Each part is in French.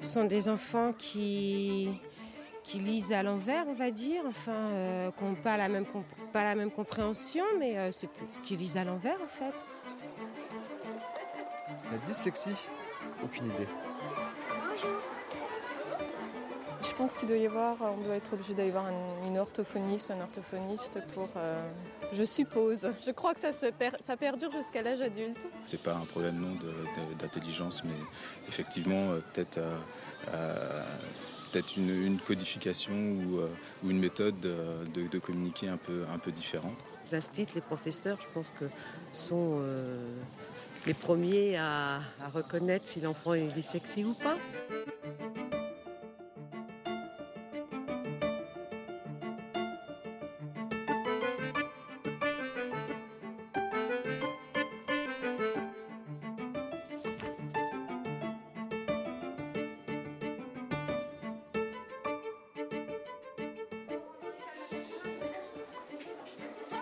Ce sont des enfants qui lisent à l'envers, on va dire, enfin, qui n'ont pas la même compréhension, mais qui lisent à l'envers, en fait. La dyslexie, aucune idée. Je pense qu'il doit y avoir, on doit être obligé d'aller voir une orthophoniste, un orthophoniste pour, je suppose. Je crois que ça perdure jusqu'à l'âge adulte. C'est pas un problème non d'intelligence, mais effectivement peut-être une codification ou une méthode de communiquer un peu différente. Les instituts, les professeurs, je pense que sont les premiers à reconnaître si l'enfant est dyslexie ou pas.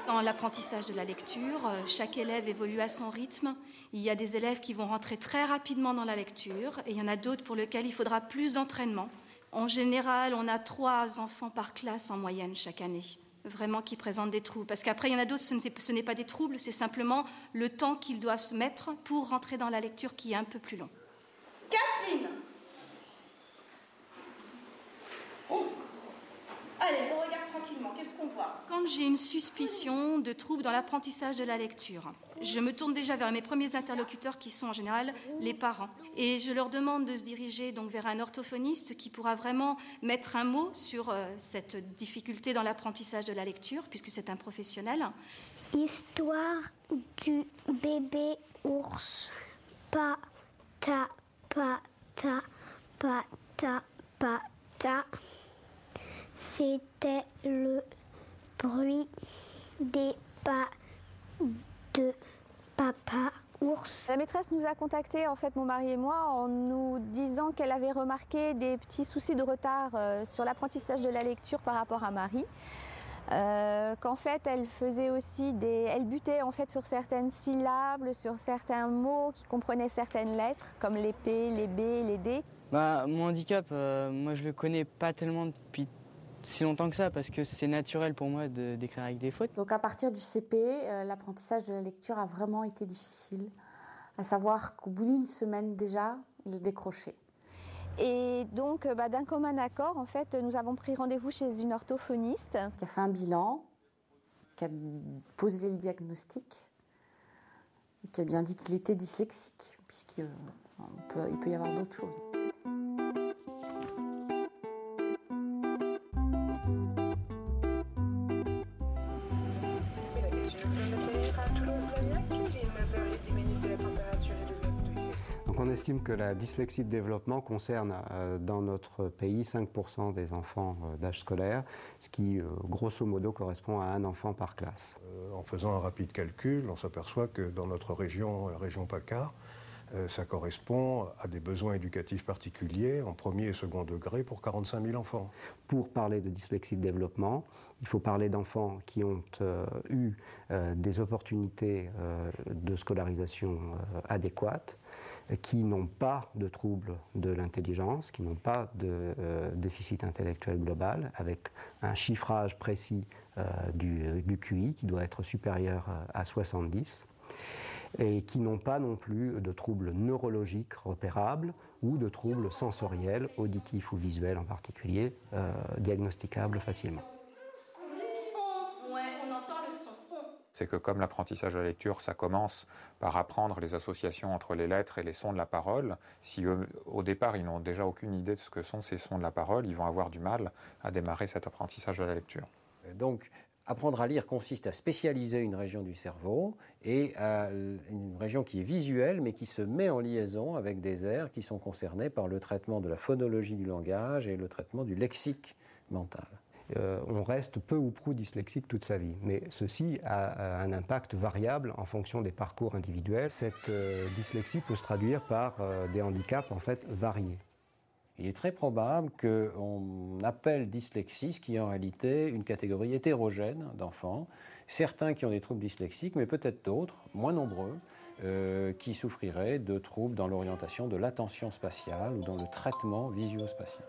Dans l'apprentissage de la lecture, chaque élève évolue à son rythme. Il y a des élèves qui vont rentrer très rapidement dans la lecture et il y en a d'autres pour lesquels il faudra plus d'entraînement. En général, on a 3 enfants par classe en moyenne chaque année, vraiment qui présentent des troubles. Parce qu'après, il y en a d'autres, ce n'est pas des troubles, c'est simplement le temps qu'ils doivent se mettre pour rentrer dans la lecture qui est un peu plus long. Kathleen! Allez, on regarde tranquillement. Qu'est-ce qu'on voit? Quand j'ai une suspicion de trouble dans l'apprentissage de la lecture, je me tourne déjà vers mes premiers interlocuteurs qui sont en général les parents. Et je leur demande de se diriger donc vers un orthophoniste qui pourra vraiment mettre un mot sur cette difficulté dans l'apprentissage de la lecture, puisque c'est un professionnel. Histoire du bébé ours. Pata, pata, pata, pata. C'était le bruit des pas de papa ours. La maîtresse nous a contactés, en fait, mon mari et moi, en nous disant qu'elle avait remarqué des petits soucis de retard sur l'apprentissage de la lecture par rapport à Marie. Qu'en fait, elle faisait aussi elle butait en fait sur certaines syllabes, sur certains mots qui comprenaient certaines lettres, comme les P, les B, les D. Mon handicap, moi je le connais pas tellement depuis si longtemps que ça, parce que c'est naturel pour moi d'écrire avec des fautes. Donc à partir du CP, l'apprentissage de la lecture a vraiment été difficile. À savoir qu'au bout d'une semaine déjà, il décrochait. Et donc d'un commun accord, en fait, nous avons pris rendez-vous chez une orthophoniste. Qui a fait un bilan, qui a posé le diagnostic, et qui a bien dit qu'il était dyslexique, puisqu'il peut y avoir d'autres choses. Donc on estime que la dyslexie de développement concerne dans notre pays 5% des enfants d'âge scolaire, ce qui grosso modo correspond à un enfant par classe. En faisant un rapide calcul, on s'aperçoit que dans notre région, la région PACA, ça correspond à des besoins éducatifs particuliers en premier et second degré pour 45 000 enfants. Pour parler de dyslexie de développement, il faut parler d'enfants qui ont eu des opportunités de scolarisation adéquates, qui n'ont pas de troubles de l'intelligence, qui n'ont pas de déficit intellectuel global, avec un chiffrage précis du QI qui doit être supérieur à 70, et qui n'ont pas non plus de troubles neurologiques repérables ou de troubles sensoriels, auditifs ou visuels en particulier, diagnosticables facilement. C'est que comme l'apprentissage de la lecture, ça commence par apprendre les associations entre les lettres et les sons de la parole. Si au départ, ils n'ont déjà aucune idée de ce que sont ces sons de la parole, ils vont avoir du mal à démarrer cet apprentissage de la lecture. Donc, apprendre à lire consiste à spécialiser une région du cerveau et une région qui est visuelle mais qui se met en liaison avec des aires qui sont concernés par le traitement de la phonologie du langage et le traitement du lexique mental. On reste peu ou prou dyslexique toute sa vie, mais ceci a un impact variable en fonction des parcours individuels. Cette dyslexie peut se traduire par des handicaps en fait variés. il est très probable qu'on appelle dyslexie ce qui est en réalité une catégorie hétérogène d'enfants, certains qui ont des troubles dyslexiques, mais peut-être d'autres, moins nombreux, qui souffriraient de troubles dans l'orientation de l'attention spatiale ou dans le traitement visuospatial.